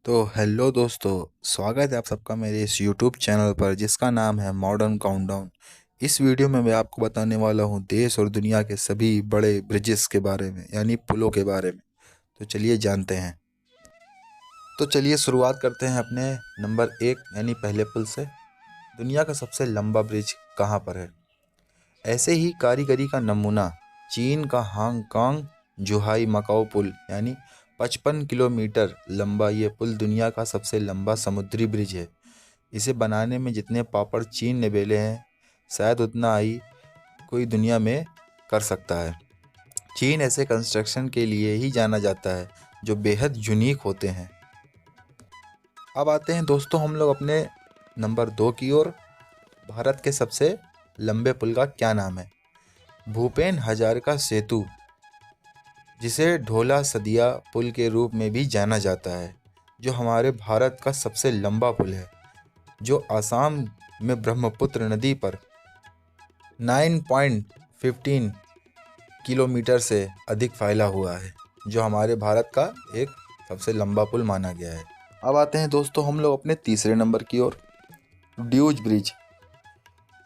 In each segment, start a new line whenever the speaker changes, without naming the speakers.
तो हेलो दोस्तों, स्वागत है आप सबका मेरे इस यूट्यूब चैनल पर जिसका नाम है मॉडर्न काउंटडाउन। इस वीडियो में मैं आपको बताने वाला हूँ देश और दुनिया के सभी बड़े ब्रिजेस के बारे में, यानी पुलों के बारे में। तो चलिए जानते हैं। तो चलिए शुरुआत करते हैं अपने नंबर 1 यानी पहले पुल से। दुनिया का सबसे लंबा ब्रिज कहाँ पर है? ऐसे ही कारीगरी का नमूना चीन का हांगकांग जुहाई मकाओ पुल, यानी 55 किलोमीटर लंबा ये पुल दुनिया का सबसे लंबा समुद्री ब्रिज है। इसे बनाने में जितने पापड़ चीन ने बेले हैं, शायद उतना ही कोई दुनिया में कर सकता है। चीन ऐसे कंस्ट्रक्शन के लिए ही जाना जाता है जो बेहद यूनिक होते हैं। अब आते हैं दोस्तों हम लोग अपने नंबर 2 की ओर। भारत के सबसे लंबे पुल का क्या नाम है? भूपेन हजारिका सेतु, जिसे ढोला सदिया पुल के रूप में भी जाना जाता है, जो हमारे भारत का सबसे लंबा पुल है, जो आसाम में ब्रह्मपुत्र नदी पर 9.15 किलोमीटर से अधिक फैला हुआ है, जो हमारे भारत का एक सबसे लंबा पुल माना गया है। अब आते हैं दोस्तों हम लोग अपने तीसरे नंबर की ओर। ड्यूज ब्रिज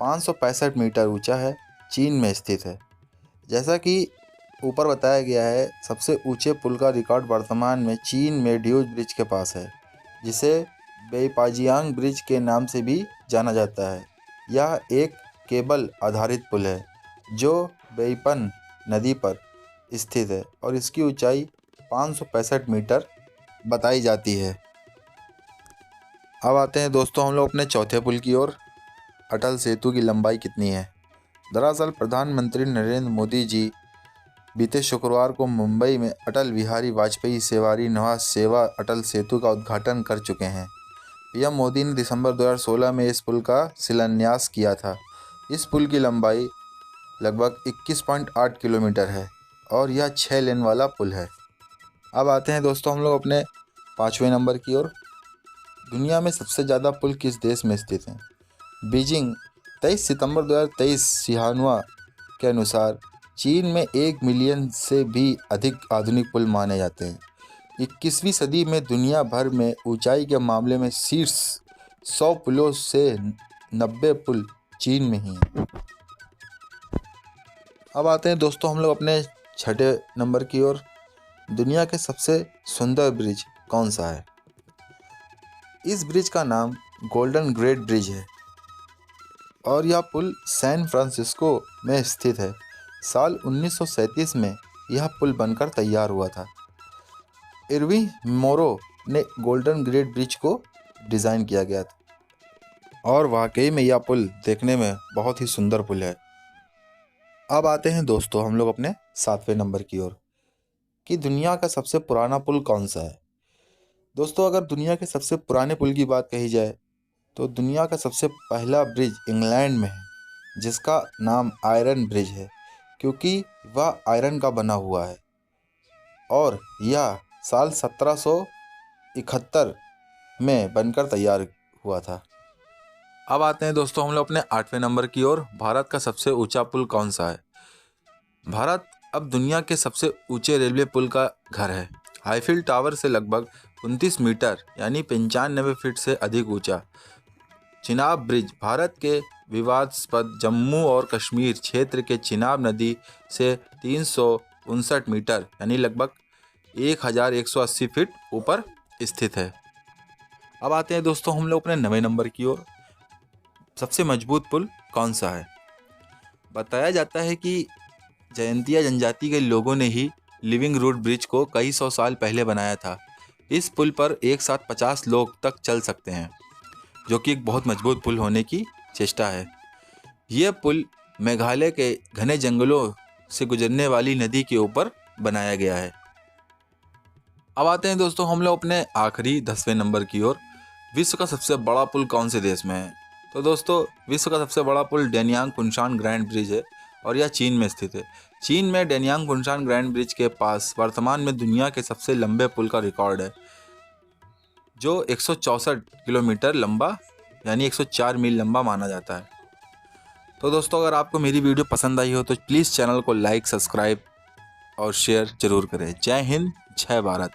565 मीटर ऊंचा है, चीन में स्थित है। जैसा कि ऊपर बताया गया है, सबसे ऊंचे पुल का रिकॉर्ड वर्तमान में चीन में ड्यूज ब्रिज के पास है, जिसे बेइपाजियांग ब्रिज के नाम से भी जाना जाता है। यह एक केबल आधारित पुल है जो बेइपन नदी पर स्थित है और इसकी ऊंचाई 565 मीटर बताई जाती है। अब आते हैं दोस्तों हम लोग अपने चौथे पुल की ओर। अटल सेतु की लंबाई कितनी है? दरअसल प्रधानमंत्री नरेंद्र मोदी जी बीते शुक्रवार को मुंबई में अटल बिहारी वाजपेयी सवारी निवास सेवा अटल सेतु का उद्घाटन कर चुके हैं। पीएम मोदी ने दिसंबर 2016 में इस पुल का शिलान्यास किया था। इस पुल की लंबाई लगभग 21.8 किलोमीटर है और यह 6 लेन वाला पुल है। अब आते हैं दोस्तों हम लोग अपने पाँचवें नंबर की ओर। दुनिया में सबसे ज़्यादा पुल किस देश में स्थित हैं? बीजिंग 23 सितंबर 2023 सिहानुआ के अनुसार चीन में 1 मिलियन से भी अधिक आधुनिक पुल माने जाते हैं। 21वीं सदी में दुनिया भर में ऊंचाई के मामले में शीर्ष 100 पुलों से 90 पुल चीन में ही हैं। अब आते हैं दोस्तों हम लोग अपने छठे नंबर की ओर। दुनिया के सबसे सुंदर ब्रिज कौन सा है? इस ब्रिज का नाम गोल्डन गेट ब्रिज है और यह पुल सैन फ्रांसिस्को में स्थित है। साल 1937 में यह पुल बनकर तैयार हुआ था। इरविंग मोरो ने गोल्डन गेट ब्रिज को डिज़ाइन किया गया था और वाकई में यह पुल देखने में बहुत ही सुंदर पुल है। अब आते हैं दोस्तों हम लोग अपने सातवें नंबर की ओर कि दुनिया का सबसे पुराना पुल कौन सा है। दोस्तों अगर दुनिया के सबसे पुराने पुल की बात कही जाए तो दुनिया का सबसे पहला ब्रिज इंग्लैंड में है, जिसका नाम आयरन ब्रिज है, क्योंकि वह आयरन का बना हुआ है और यह साल 1771 में बनकर तैयार हुआ था। अब आते हैं दोस्तों हम लोग अपने आठवें नंबर की ओर। भारत का सबसे ऊंचा पुल कौन सा है? भारत अब दुनिया के सबसे ऊंचे रेलवे पुल का घर है। आईफिल टावर से लगभग 29 मीटर यानी 95 फीट से अधिक ऊंचा चिनाब ब्रिज भारत के विवादास्पद जम्मू और कश्मीर क्षेत्र के चिनाब नदी से 359 मीटर यानी लगभग 1180 फीट ऊपर स्थित है। अब आते हैं दोस्तों हम लोग अपने 9वें नंबर की ओर। सबसे मजबूत पुल कौन सा है? बताया जाता है कि जयंतिया जनजाति के लोगों ने ही लिविंग रूट ब्रिज को कई सौ साल पहले बनाया था। इस पुल पर एक साथ 50 लोग तक चल सकते हैं, जो कि एक बहुत मजबूत पुल होने की चेष्टा है। यह पुल मेघालय के घने जंगलों से गुजरने वाली नदी के ऊपर बनाया गया है। अब आते हैं दोस्तों हम लोग अपने आखिरी 10वें नंबर की ओर। विश्व का सबसे बड़ा पुल कौन से देश में है? तो दोस्तों विश्व का सबसे बड़ा पुल डेनियांग कुनशान ग्रैंड ब्रिज है और यह चीन में स्थित है। चीन में डेनियांग कुनशान ग्रैंड ब्रिज के पास वर्तमान में दुनिया के सबसे लंबे पुल का रिकॉर्ड है, जो 164 किलोमीटर लंबा यानी 104 मील लंबा माना जाता है। तो दोस्तों अगर आपको मेरी वीडियो पसंद आई हो तो प्लीज़ चैनल को लाइक, सब्सक्राइब और शेयर ज़रूर करें। जय हिंद, जय भारत।